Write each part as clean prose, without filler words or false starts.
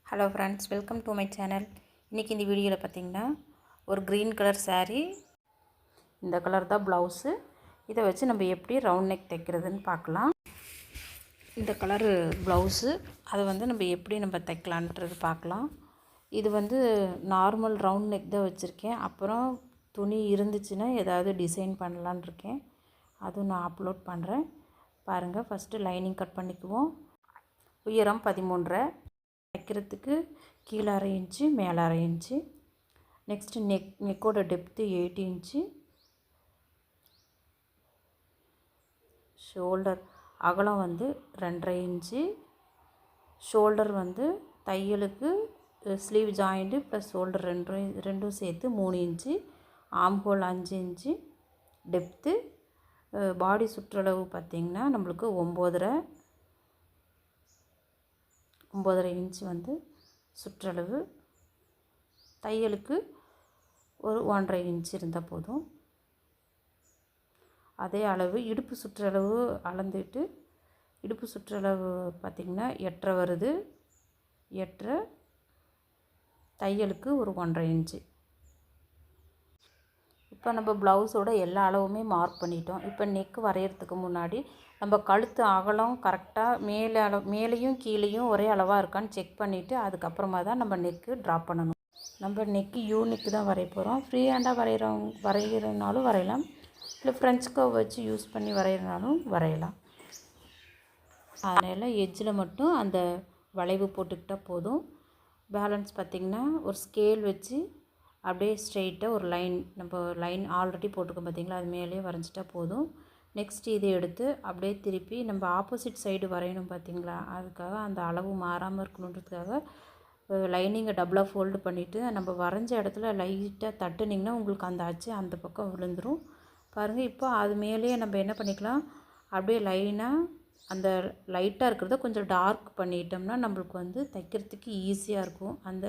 Hello friends, welcome to my channel. இன்றைக்கி இந்த வீடியோவில் பார்த்திங்கன்னா ஒரு க்ரீன் கலர் saree, இந்த கலர் தான் ப்ளவுஸு. இதை வச்சு நம்ம எப்படி ரவுண்ட் நெக் தைக்கிறதுன்னு பார்க்கலாம். இந்த கலரு ப்ளவுஸு அதை நம்ம எப்படி தைக்கலான்றது பார்க்கலாம். இது நார்மல் ரவுண்ட் நெக் தான் வச்சுருக்கேன். அப்புறம் துணி இருந்துச்சுன்னா ஏதாவது டிசைன் பண்ணலான் இருக்கேன். அதுவும் நான் அப்லோட் பண்ணுறேன் பாருங்கள். ஃபஸ்ட்டு லைனிங் கட் பண்ணிக்குவோம். உயரம் 13.5, தைக்கிறதுக்கு கீழே 1/2 இன்ச்சு, மேலே 1/2 இன்ச்சு. நெக்ஸ்ட்டு நெக்கோட டெப்த்து 8 இன்ச்சு. ஷோல்டர் அகலம் 2.5 இன்ச்சு. ஷோல்டர் தையலுக்கு ஸ்லீவ் ஜாயிண்ட்டு ப்ளஸ் ஷோல்டர் ரெண்டும் சேர்த்து 3 inch. Armhole 5 inch depth. Body சுற்றளவு பார்த்திங்கன்னா நம்மளுக்கு 9.5 இன்ச்சு சுற்றளவு. தையலுக்கு ஒரு 1.5 இன்ச்சு இருந்தால் போதும். அதே அளவு இடுப்பு சுற்றளவு அளந்துட்டு, இடுப்பு சுற்றளவு பார்த்திங்கன்னா 8.5 வருது. 8.5 தையலுக்கு ஒரு 1.5 இன்ச்சு. இப்போ நம்ம ப்ளவுஸோட எல்லா அளவுமே மார்க் பண்ணிட்டோம். இப்போ நெக்கு வரைகிறதுக்கு முன்னாடி நம்ம கழுத்து அகலம் கரெக்டாக மேலேயும் கீழேயும் ஒரே அளவாக இருக்கான்னு செக் பண்ணிவிட்டு அதுக்கப்புறமா தான் நம்ம நெக்கு ட்ரா பண்ணணும். நம்ம நெக்கு யூனிக்கு தான் வரைய போகிறோம். ஃப்ரீ ஹேண்டாக வரைகிறனாலும் வரையலாம், இல்லை ஃப்ரெஞ்ச் கர்வ் வச்சு யூஸ் பண்ணி வரைகிறனாலும் வரையலாம். அதனால் எட்ஜில் மட்டும் அந்த வளைவு போட்டுக்கிட்டால் போதும். பேலன்ஸ் பார்த்திங்கன்னா ஒரு ஸ்கேல் வச்சு அப்படியே ஸ்ட்ரெயிட்டாக ஒரு லைன் ஆல்ரெடி போட்டுக்கோம் பார்த்திங்களா, அது மேலேயே வரைஞ்சிட்டா போதும். நெக்ஸ்ட் இதை எடுத்து அப்படியே திருப்பி நம்ம ஆப்போசிட் சைடு வரையணும் பார்த்திங்களா, அதுக்காக அந்த அளவு மாறாமல் இருக்கணுன்றதுக்காக லைனிங்கை டபுளாக ஃபோல்டு பண்ணிவிட்டு நம்ம வரைஞ்ச இடத்துல லைட்டாக தட்டுனிங்கன்னா உங்களுக்கு அந்த அச்சு அந்த பக்கம் விழுந்துடும் பாருங்கள். இப்போ அது மேலேயே நம்ம என்ன பண்ணிக்கலாம், அப்படியே லைனாக அந்த லைட்டாக இருக்கிறத கொஞ்சம் டார்க் பண்ணிட்டோம்னா நம்மளுக்கு தைக்கிறதுக்கு ஈஸியாக இருக்கும். அந்த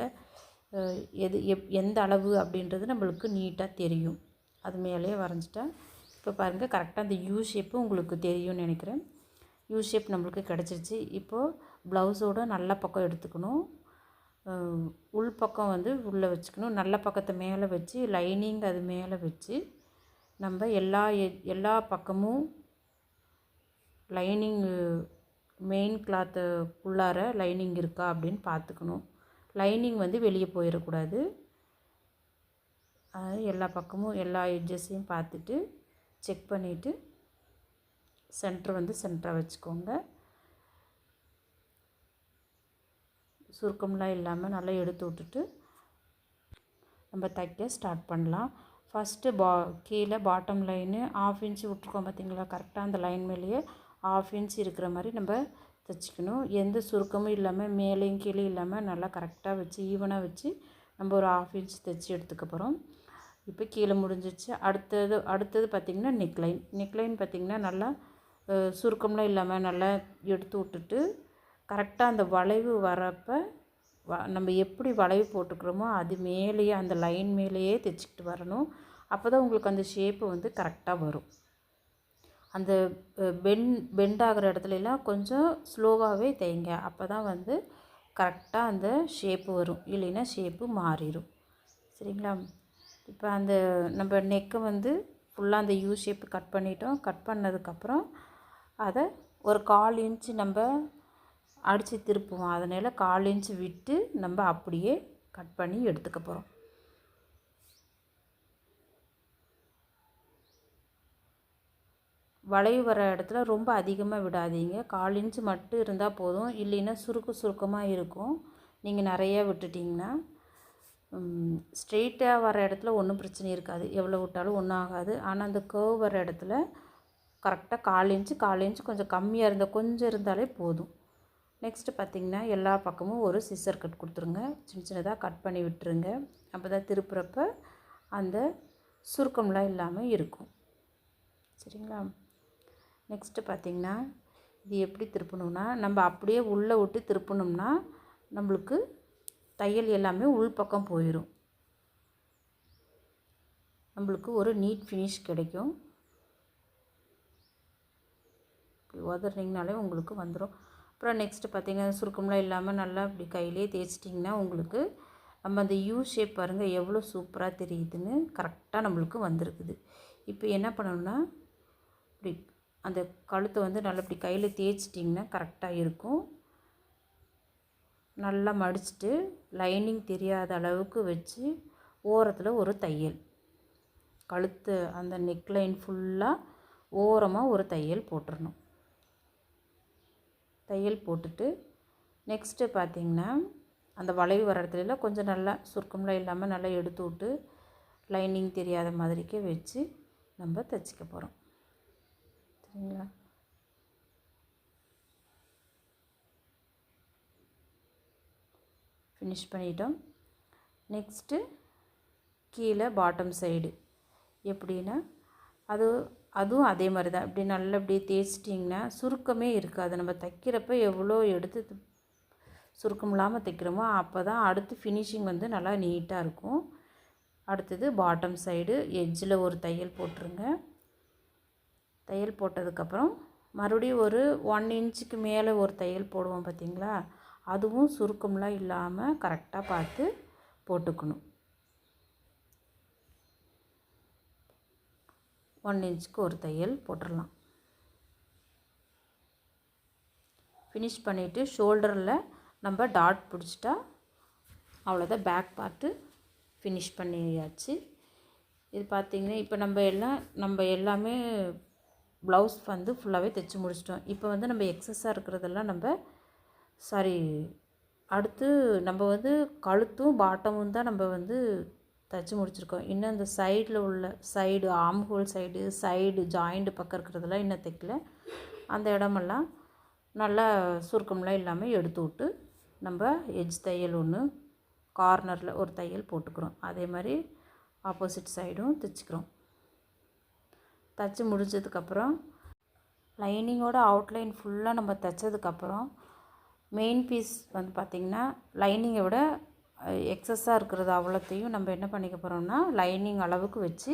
எந்த அளவு அப்படின்றது நம்மளுக்கு நீட்டாக தெரியும். அது மேலேயே வரைஞ்சிட்டா இப்போ பாருங்கள் கரெக்டாக அந்த யூ ஷேப்பு உங்களுக்கு தெரியும்னு நினைக்கிறேன். யூ ஷேப் நம்மளுக்கு கிடச்சிருச்சு. இப்போது ப்ளவுஸோட நல்ல பக்கம் எடுத்துக்கணும், உள் பக்கம் உள்ளே வச்சுக்கணும். நல்ல பக்கத்தை மேலே வச்சு லைனிங் அது மேலே வச்சு நம்ம எல்லா பக்கமும் லைனிங் மெயின் கிளாத்து உள்ளார லைனிங் இருக்கா அப்படின்னு பார்த்துக்கணும். லைனிங் வெளியே போயிடக்கூடாது. எல்லா பக்கமும் எல்லா எட்ஜஸையும் பார்த்துட்டு செக் பண்ணிவிட்டு சென்டராக வச்சுக்கோங்க. சுருக்கம்லாம் இல்லாமல் நல்லா எடுத்து விட்டுட்டு நம்ம தைக்க ஸ்டார்ட் பண்ணலாம். ஃபஸ்ட்டு கீழே பாட்டம் லைனு 1/2 இன்ச்சு விட்ருக்கோம் பார்த்திங்களா, கரெக்டாக அந்த லைன் மேலேயே 1/2 இன்ச்சு இருக்கிற மாதிரி நம்ம தைச்சிக்கணும். எந்த சுருக்கமும் இல்லாமல் மேலேயும் கீழே இல்லாமல் நல்லா கரெக்டாக வச்சு ஈவனாக வச்சு நம்ம ஒரு 1/2 இன்ச் தைச்சி எடுத்துக்க போகிறோம். இப்போ கீழே முடிஞ்சிச்சு. அடுத்தது பார்த்திங்கன்னா நெக்லைன் பார்த்திங்கன்னா நல்லா சுருக்கம்லாம் இல்லாமல் நல்லா எடுத்து விட்டுட்டு கரெக்டாக அந்த வளைவு வரப்போ நம்ம எப்படி வளைவு போட்டுக்கிறோமோ அது மேலேயே அந்த லைன் மேலேயே தைச்சிக்கிட்டு வரணும். அப்போ தான் உங்களுக்கு அந்த ஷேப்பு கரெக்டாக வரும். அந்த பெண்ட் ஆகிற இடத்துலலாம் கொஞ்சம் ஸ்லோவாகவே தைங்க, அப்போ தான் கரெக்டாக அந்த ஷேப்பு வரும், இல்லைன்னா ஷேப்பு மாறிடும். சரிங்களா? இப்போ அந்த நம்ம நெக்கை ஃபுல்லாக அந்த யூ ஷேப்பு கட் பண்ணிட்டோம். கட் பண்ணதுக்கப்புறம் அதை ஒரு 1/4 இன்ச்சு நம்ம அடித்து திருப்புவோம். அதனால் 1/4 இன்ச்சு விட்டு நம்ம அப்படியே கட் பண்ணி எடுத்துக்க போகிறோம். வளைவு வர இடத்துல ரொம்ப அதிகமாக விடாதீங்க, 1/4 இன்ச்சு மட்டும் இருந்தால் போதும். இல்லைன்னா சுருக்கமாக இருக்கும். நீங்கள் நிறையா விட்டுட்டிங்கன்னா ஸ்ட்ரெயிட்டாக வர இடத்துல ஒன்றும் பிரச்சனை இருக்காது, எவ்வளோ விட்டாலும் ஒன்றும் ஆகாது. ஆனால் அந்த கர்வ் வர இடத்துல கரெக்டாக 1/4 இன்ச்சு கொஞ்சம் கம்மியாக கொஞ்சம் இருந்தாலே போதும். நெக்ஸ்ட்டு பார்த்திங்கன்னா எல்லா பக்கமும் ஒரு சிசர் கட் கொடுத்துருங்க, சின்னதாக கட் பண்ணி விட்டுருங்க. அப்போ தான் திருப்புறப்ப அந்த சுருக்கம்லாம் இல்லாமல் இருக்கும். சரிங்களா? நெக்ஸ்ட்டு பார்த்திங்கன்னா இது எப்படி திருப்பணும்னா, நம்ம அப்படியே உள்ளே விட்டு திருப்பணும்னா நம்மளுக்கு தையல் எல்லாமே உள் பக்கம் போயிடும், நம்மளுக்கு ஒரு நீட் ஃபினிஷ் கிடைக்கும். இப்படி உதறினீங்கனாலே உங்களுக்கு வந்துடும். அப்புறம் நெக்ஸ்ட்டு பார்த்திங்கன்னா சுருக்கம்லாம் இல்லாமல் நல்லா இப்படி கையிலே தேய்ச்சிட்டிங்கன்னா உங்களுக்கு நம்ம அந்த யூ ஷேப் பாருங்கள் எவ்வளோ சூப்பராக தெரியுதுன்னு கரெக்டாக நம்மளுக்கு வந்திருக்குது. இப்போ என்ன பண்ணணும்னா இப்படி அந்த கழுத்தை வந்து நல்லா இப்படி கையில் தேய்ச்சிட்டிங்கன்னா கரெக்டாக இருக்கும். நல்லா மடிச்சுட்டு லைனிங் தெரியாத அளவுக்கு வச்சு ஓரத்தில் ஒரு தையல், கழுத்து அந்த நெக்லைன் ஃபுல்லாக ஓரமாக ஒரு தையல் போட்டுடணும். தையல் போட்டுட்டு நெக்ஸ்ட்டு பார்த்திங்கன்னா அந்த வளைவு வர இடத்துல கொஞ்சம் நல்லா சுருக்கம்லாம் இல்லாமல் நல்லா எடுத்து விட்டு லைனிங் தெரியாத மாதிரிக்கே வச்சு நம்ம தைச்சிக்க போகிறோம். சரிங்களா? ஃபினிஷ் பண்ணிட்டோம். நெக்ஸ்ட்டு கீழே பாட்டம் சைடு எப்படின்னா அதுவும் அதே மாதிரி தான். இப்படி நல்லா இப்படி தேய்ச்சிட்டிங்கன்னா சுருக்கமே இருக்காது. நம்ம தைக்கிறப்ப எவ்வளோ எடுத்து சுருக்கம் இல்லாமல் தைக்கிறோமோ அப்போ தான் அடுத்து ஃபினிஷிங் வந்து நல்லா நீட்டாக இருக்கும். அடுத்தது பாட்டம் சைடு எட்ஜில் ஒரு தையல் போட்டுருங்க. தையல் போட்டதுக்கப்புறம் மறுபடியும் ஒரு 1 இன்ச்சுக்கு மேலே ஒரு தையல் போடுவோம் பார்த்திங்களா, அதுவும் சுருக்கம்லாம் இல்லாமல் கரெக்டாக பார்த்து போட்டுக்கணும். 1 இன்ச்சுக்கு ஒரு தையல் போட்டுடலாம். ஃபினிஷ் பண்ணிவிட்டு ஷோல்டரில் நம்ம டாட் பிடிச்சிட்டா அவ்வளோதான், பேக் பார்ட்டு ஃபினிஷ் பண்ணியாச்சு. இது பார்த்திங்கன்னா இப்போ நம்ம எல்லாமே ப்ளவுஸ் வந்து ஃபுல்லாகவே தைச்சி முடிச்சிட்டோம். இப்போ வந்து நம்ம எக்ஸஸாக இருக்கிறதெல்லாம் அடுத்து நம்ம வந்து கழுத்தும் பாட்டமும் தான் நம்ம வந்து தைச்சி முடிச்சிருக்கோம். இன்னும் அந்த சைடில் உள்ள ஆர்ம் ஹோல் சைடு ஜாயிண்ட் பக்கம் இருக்கிறதெல்லாம் இன்னும் தைக்கல. அந்த இடமெல்லாம் நல்லா சுருக்கம்லாம் இல்லாமல் எடுத்து விட்டு நம்ம எட்ஜ் தையல் ஒன்று கார்னரில் ஒரு தையல் போட்டுக்கிறோம். அதே மாதிரி ஆப்போசிட் சைடும் தைச்சிக்கிறோம். தைச்சி முடிஞ்சதுக்கப்புறம் லைனிங்கோட அவுட்லைன் ஃபுல்லாக நம்ம தைச்சதுக்கப்புறம் மெயின் பீஸ் வந்து பார்த்திங்கன்னா லைனிங்கை விட எக்ஸஸாக இருக்கிறது அவ்வளோத்தையும் நம்ம என்ன பண்ணிக்க போகிறோம்னா லைனிங் அளவுக்கு வச்சு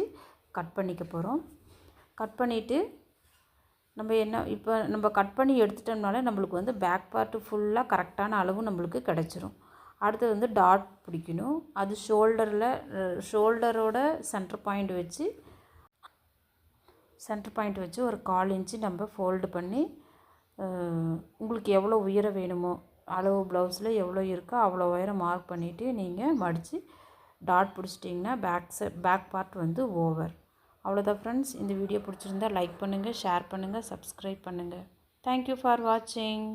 கட் பண்ணிக்க போகிறோம். கட் பண்ணிவிட்டு இப்போ நம்ம கட் பண்ணி எடுத்துட்டோம்னாலே நம்மளுக்கு வந்து பேக் பார்ட்டு ஃபுல்லாக கரெக்டான அளவு நம்மளுக்கு கிடச்சிரும். அடுத்து வந்து டாட் பிடிக்கணும். அது ஷோல்டரோட சென்டர் பாயிண்ட் வச்சு ஒரு 1/4 இன்ச்சு நம்ம ஃபோல்டு பண்ணி உங்களுக்கு எவ்வளோ உயரம் வேணுமோ அளவு ப்ளவுஸில் எவ்வளோ இருக்கோ அவ்வளோ உயரம் மார்க் பண்ணிவிட்டு நீங்கள் மடித்து டாட் பிடிச்சிட்டிங்கன்னா பேக் பார்ட் வந்து ஓவர். அவ்வளோதான் ஃப்ரெண்ட்ஸ். இந்த வீடியோ பிடிச்சிருந்தா லைக் பண்ணுங்கள், ஷேர் பண்ணுங்கள், சப்ஸ்கிரைப் பண்ணுங்கள். தேங்க்யூ ஃபார் வாட்சிங்.